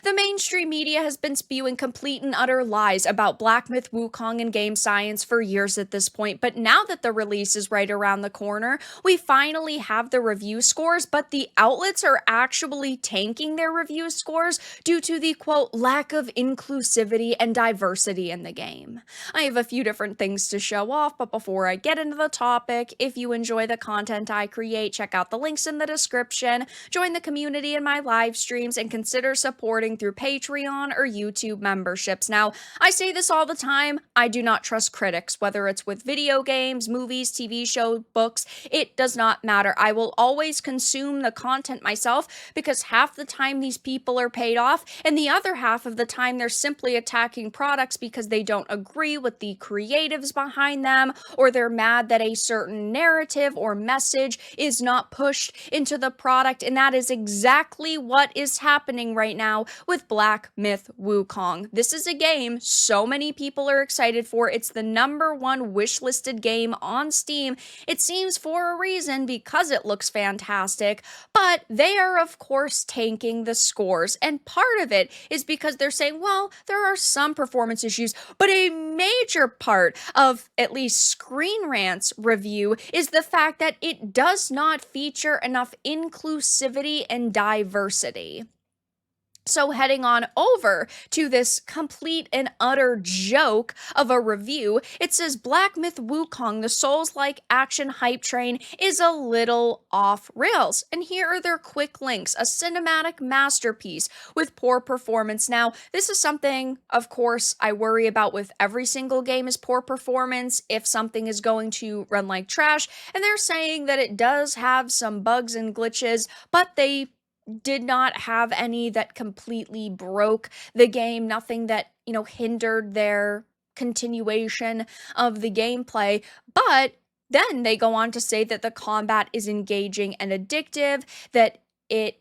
The mainstream media has been spewing complete and utter lies about Black Myth Wukong and game science for years at this point, but now that the release is right around the corner, we finally have the review scores, but the outlets are actually tanking their review scores due to the quote lack of inclusivity and diversity in the game. I have a few different things to show off, but before I get into the topic, if you enjoy the content I create, check out the links in the description, join the community in my live streams, and consider supporting through Patreon or YouTube memberships. Now, I say this all the time, I do not trust critics, whether it's with video games, movies, TV shows, books, it does not matter. I will always consume the content myself because half the time these people are paid off, and the other half of the time they're simply attacking products because they don't agree with the creatives behind them, or they're mad that a certain narrative or message is not pushed into the product, and that is exactly what is happening right now with Black Myth Wukong. This is a game so many people are excited for. It's the #1 wishlisted game on Steam. It seems for a reason, because it looks fantastic, but they are of course tanking the scores, and part of it is because they're saying, well, there are some performance issues, but a major part of at least Screen Rant's review is the fact that it does not feature enough inclusivity and diversity. So heading on over to this complete and utter joke of a review, it says Black Myth Wukong, the Souls-like action hype train, is a little off rails. And here are their quick links: a cinematic masterpiece with poor performance. Now, this is something, of course, I worry about with every single game, is poor performance, if something is going to run like trash. And they're saying that it does have some bugs and glitches, but they did not have any that completely broke the game, nothing that, hindered their continuation of the gameplay. But then they go on to say that the combat is engaging and addictive, that it,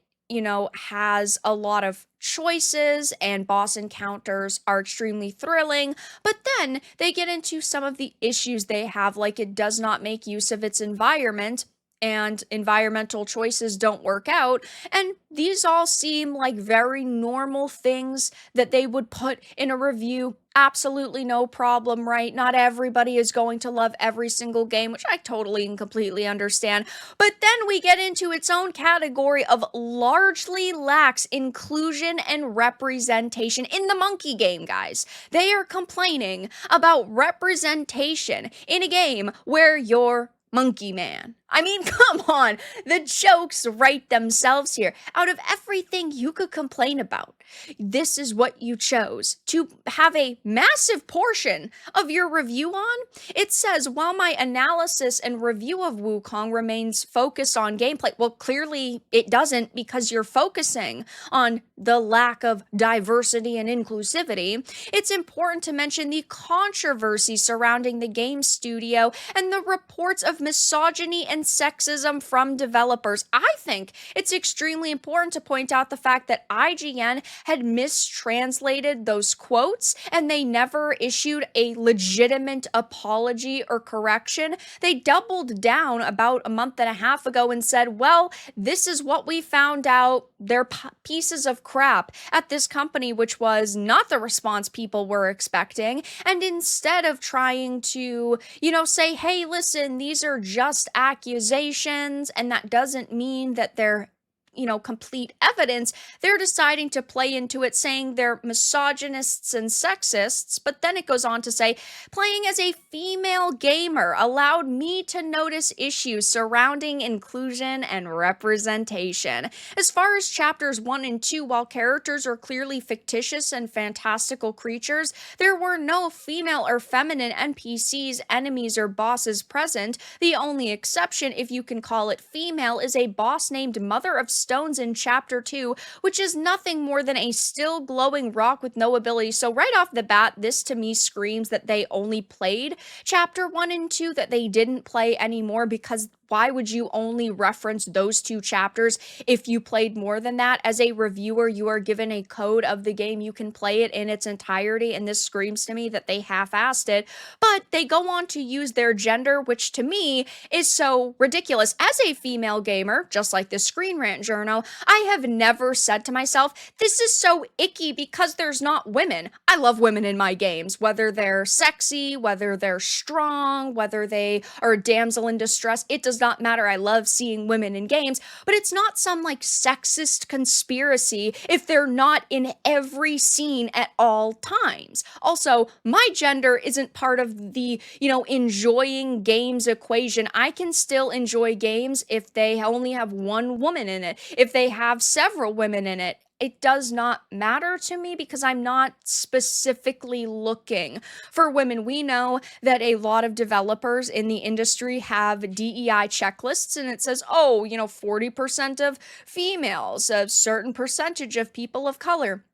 has a lot of choices and boss encounters are extremely thrilling. But then they get into some of the issues they have, like it does not make use of its environment, and environmental choices don't work out. And these all seem like very normal things that they would put in a review. Absolutely no problem, right? Not everybody is going to love every single game, which I totally and completely understand. But then we get into its own category of largely lacks inclusion and representation in the monkey game, guys. They are complaining about representation in a game where you're Monkey Man. I mean, come on, the jokes write themselves here. Out of everything you could complain about, this is what you chose to have a massive portion of your review on. It says, while my analysis and review of Wukong remains focused on gameplay, well, clearly it doesn't, because you're focusing on the lack of diversity and inclusivity. It's important to mention the controversy surrounding the game studio and the reports of misogyny and sexism from developers. I think it's extremely important to point out the fact that IGN had mistranslated those quotes, and they never issued a legitimate apology or correction. They doubled down about a month and a half ago and said, well, this is what we found out. They're pieces of crap at this company, which was not the response people were expecting. And instead of trying to, say, hey, listen, these are just accusations, and that doesn't mean that they're complete evidence, they're deciding to play into it, saying they're misogynists and sexists. But then it goes on to say, playing as a female gamer allowed me to notice issues surrounding inclusion and representation. As far as chapters 1 and 2, while characters are clearly fictitious and fantastical creatures, there were no female or feminine NPCs, enemies, or bosses present. The only exception, if you can call it female, is a boss named Mother of Stones in Chapter 2, which is nothing more than a still glowing rock with no ability. So right off the bat, this to me screams that they only played Chapter 1 and 2, that they didn't play anymore, because why would you only reference those two chapters if you played more than that? As a reviewer, you are given a code of the game. You can play it in its entirety, and this screams to me that they half-assed it. But they go on to use their gender, which to me is so ridiculous. As a female gamer, just like the Screen Rant journal, I have never said to myself, this is so icky because there's not women. I love women in my games, whether they're sexy, whether they're strong, whether they are a damsel in distress. It does not matter. I love seeing women in games, but it's not some like sexist conspiracy if they're not in every scene at all times. Also, my gender isn't part of the, enjoying games equation. I can still enjoy games if they only have one woman in it, if they have several women in it. It does not matter to me because I'm not specifically looking for women. We know that a lot of developers in the industry have DEI checklists, and it says, 40% of females, a certain percentage of people of color.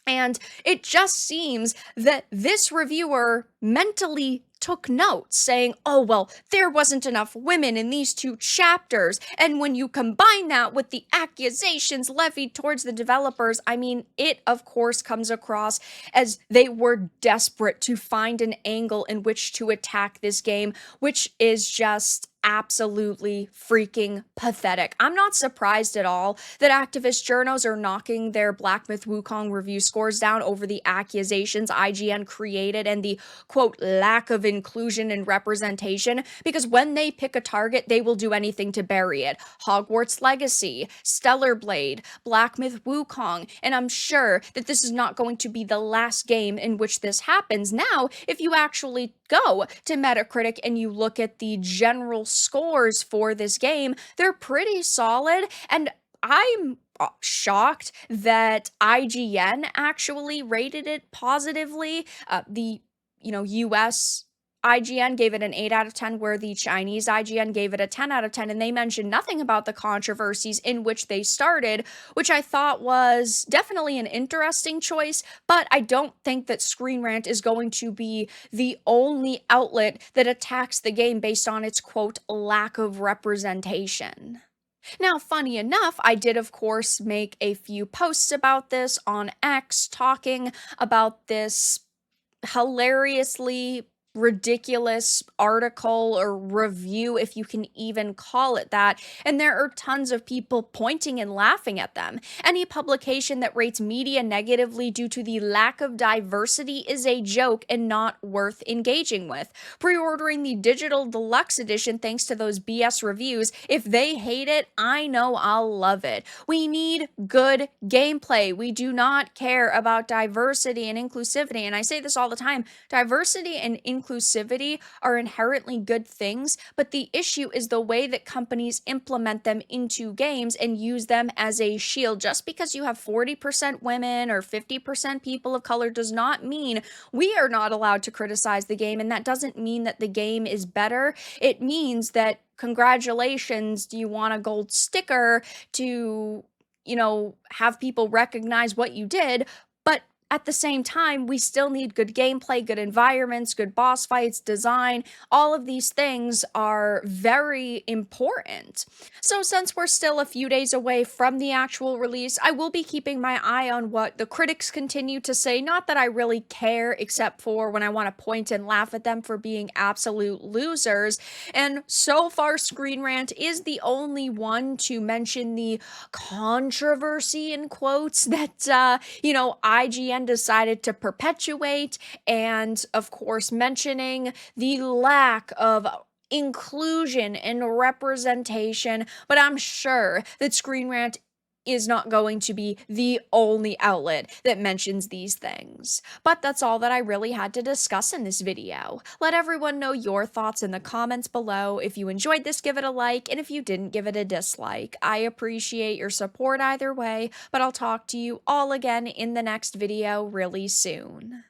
And it just seems that this reviewer mentally took notes saying, oh, well, there wasn't enough women in these two chapters. And when you combine that with the accusations levied towards the developers, I mean, it of course comes across as they were desperate to find an angle in which to attack this game, which is just absolutely freaking pathetic. I'm not surprised at all that activist journos are knocking their Black Myth Wukong review scores down over the accusations IGN created and the, quote, lack of inclusion and representation, because when they pick a target, they will do anything to bury it. Hogwarts Legacy, Stellar Blade, Black Myth Wukong, and I'm sure that this is not going to be the last game in which this happens. Now, if you actually go to Metacritic and you look at the general scores for this game, they're pretty solid, and I'm shocked that IGN actually rated it positively. The US IGN gave it an 8 out of 10, where the Chinese IGN gave it a 10 out of 10, and they mentioned nothing about the controversies in which they started, which I thought was definitely an interesting choice, but I don't think that Screen Rant is going to be the only outlet that attacks the game based on its, quote, lack of representation. Now, funny enough, I did, of course, make a few posts about this on X, talking about this hilariously ridiculous article or review, if you can even call it that, and there are tons of people pointing and laughing at them. Any publication that rates media negatively due to the lack of diversity is a joke and not worth engaging with. Pre-ordering the digital deluxe edition thanks to those BS reviews. If they hate it, I know I'll love it. We need good gameplay. We do not care about diversity and inclusivity, and I say this all the time. Diversity and inclusivity are inherently good things, but the issue is the way that companies implement them into games and use them as a shield. Just because you have 40% women or 50% people of color does not mean we are not allowed to criticize the game, and that doesn't mean that the game is better. It means that, congratulations, do you want a gold sticker to, have people recognize what you did? But at the same time, we still need good gameplay, good environments, good boss fights, design. All of these things are very important. So since we're still a few days away from the actual release, I will be keeping my eye on what the critics continue to say. Not that I really care, except for when I want to point and laugh at them for being absolute losers. And so far, Screen Rant is the only one to mention the controversy, in quotes, that, IGN decided to perpetuate, and of course mentioning the lack of inclusion and representation. But I'm sure that Screen Rant is not going to be the only outlet that mentions these things. But that's all that I really had to discuss in this video. Let everyone know your thoughts in the comments below. If you enjoyed this, give it a like, and if you didn't, give it a dislike. I appreciate your support either way, but I'll talk to you all again in the next video really soon.